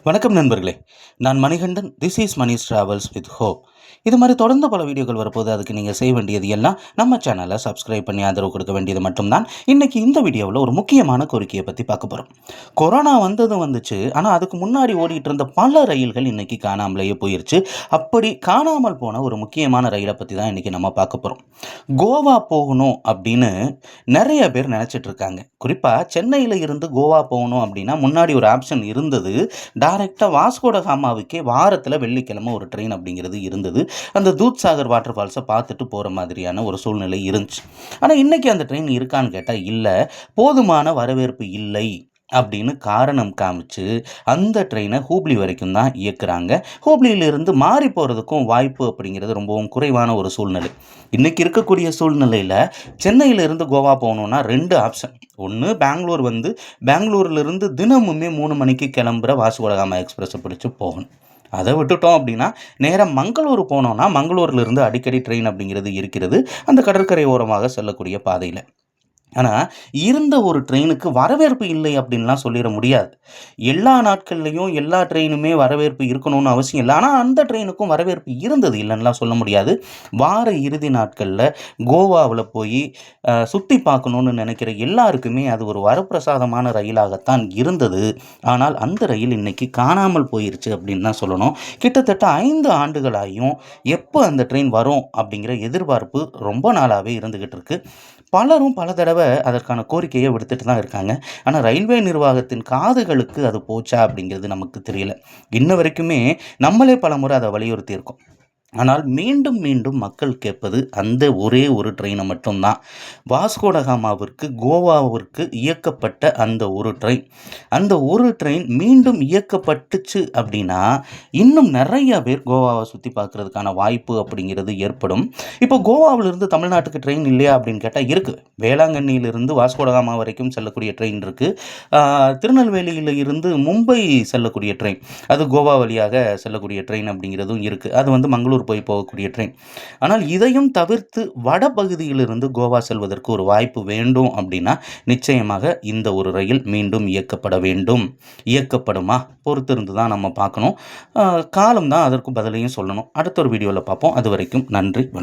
வணக்கம் நண்பர்களே. நான் Manikandan. This is Mani's travels with hope. இது மாதிரி தொடர்ந்து பல வீடியோக்கள் வரப்போது. அதுக்கு நீங்கள் செய்ய வேண்டியது எல்லாம் நம்ம சேனலை சப்ஸ்கிரைப் பண்ணி ஆதரவு கொடுக்க வேண்டியது மட்டும்தான். இன்றைக்கி இந்த வீடியோவில் ஒரு முக்கியமான கோரிக்கையை பற்றி பார்க்க போகிறோம். கொரோனா வந்துச்சு, ஆனால் அதுக்கு முன்னாடி ஓடிட்டு இருந்த பல ரயில்கள் இன்றைக்கி காணாமலேயே போயிடுச்சு. அப்படி காணாமல் போன ஒரு முக்கியமான ரயிலை பற்றி தான் இன்றைக்கி நம்ம பார்க்க போகிறோம். கோவா போகணும் அப்படின்னு நிறைய பேர் நினச்சிட்டு இருக்காங்க. குறிப்பாக சென்னையில் இருந்து கோவா போகணும் அப்படின்னா முன்னாடி ஒரு ஆப்ஷன் இருந்தது. டைரெக்டாக வாஸ்கோட காமாவுக்கே வாரத்தில் வெள்ளிக்கிழமை ஒரு ட்ரெயின் அப்படிங்கிறது இருந்தது. அந்த தூத்சாகர் வாட்டர் ஃபால்ஸை பார்த்துட்டு போகிற மாதிரியான ஒரு சூழ்நிலை இருந்துச்சு. ஆனால் இன்றைக்கி அந்த ட்ரெயின் இருக்கான்னு கேட்டால் இல்லை, போதுமான வரவேற்பு இல்லை அப்படின்னு காரணம் காமிச்சு அந்த ட்ரெயினை ஹூப்ளி வரைக்கும் தான் இயக்குறாங்க. ஹூப்ளியிலிருந்து மாறி போகிறதுக்கும் வாய்ப்பு அப்படிங்கிறது ரொம்பவும் குறைவான ஒரு சூழ்நிலை. இன்றைக்கி இருக்கக்கூடிய சூழ்நிலையில் சென்னையிலிருந்து கோவா போகணுன்னா 2 ஆப்ஷன். ஒன்று பெங்களூர்லேருந்து தினமுமே 3 மணிக்கு கிளம்புற வாஸ்கோடகாமா எக்ஸ்பிரஸை பிடிச்சி போகணும். அதை விட்டுட்டோம் அப்படின்னா நேராக மங்களூர் போனோன்னா மங்களூர்லேருந்து அடிக்கடி ட்ரெயின் அப்படிங்கிறது இருக்கிறது, அந்த கடற்கரை ஓரமாக செல்லக்கூடிய பாதையில். ஆனால் இருந்த ஒரு ட்ரெயினுக்கு வரவேற்பு இல்லை அப்படின்லாம் சொல்லிட முடியாது. எல்லா நாட்கள்லையும் எல்லா ட்ரெயினுமே வரவேற்பு இருக்கணும்னு அவசியம் இல்லை. ஆனால் அந்த ட்ரெயினுக்கும் வரவேற்பு இருந்தது, இல்லைன்னுலாம் சொல்ல முடியாது. வார இறுதி நாட்களில் கோவாவில் போய் சுற்றி பார்க்கணுன்னு நினைக்கிற எல்லாருக்குமே அது ஒரு வரப்பிரசாதமான ரயிலாகத்தான் இருந்தது. ஆனால் அந்த ரயில் இன்னைக்கு காணாமல் போயிருச்சு அப்படின்னு தான் சொல்லணும். கிட்டத்தட்ட 5 ஆண்டுகளாயும் எப்போ அந்த ட்ரெயின் வரும் அப்படிங்கிற எதிர்பார்ப்பு ரொம்ப நாளாகவே இருந்துக்கிட்டு இருக்கு. பலரும் பல தடவை அதற்கான கோரிக்கையை விடுத்துட்டு தான் இருக்காங்க. ஆனால் ரயில்வே நிர்வாகத்தின் காதுகளுக்கு அது போச்சா அப்படிங்கிறது நமக்கு தெரியல. இன்ன வரைக்குமே நம்மளே பல முறை அதை வலியுறுத்தி இருக்கோம். ஆனால் மீண்டும் மீண்டும் மக்கள் கேட்பது அந்த ஒரே ஒரு ட்ரெயினை மட்டும்தான். வாஸ்கோடகாமாவிற்கு கோவாவிற்கு இயக்கப்பட்ட அந்த ஒரு ட்ரெயின். அந்த ஒரு ட்ரெயின் மீண்டும் இயக்கப்பட்டுச்சு அப்படின்னா இன்னும் நிறைய பேர் கோவாவை சுற்றி பார்க்குறதுக்கான வாய்ப்பு அப்படிங்கிறது ஏற்படும். இப்போ கோவாவிலிருந்து தமிழ்நாட்டுக்கு ட்ரெயின் இல்லையா அப்படின்னு கேட்டால் இருக்குது. வேளாங்கண்ணியிலிருந்து வாஸ்கோடகாமா வரைக்கும் செல்லக்கூடிய ட்ரெயின் இருக்குது. திருநெல்வேலியில் இருந்து மும்பை செல்லக்கூடிய ட்ரெயின், அது கோவா வழியாக செல்லக்கூடிய ட்ரெயின் அப்படிங்கிறதும் இருக்குது. அது மங்களூர் போய் போகக்கூடிய ட்ரெயின். ஆனால் இதையும் தவிர்த்து வடபகுதியிலிருந்து கோவா செல்வதற்கு ஒரு வாய்ப்பு வேண்டும் அப்படின்னா நிச்சயமாக இந்த ஒரு ரயில் மீண்டும் இயக்கப்பட வேண்டும். இயக்கப்படுமா பொறுத்திருந்து தான் நம்ம பார்க்கணும். காலம் தான் அதற்கு பதிலையும் சொல்லணும். அடுத்த ஒரு வீடியோவில் பார்ப்போம். அது வரைக்கும் நன்றி, வணக்கம்.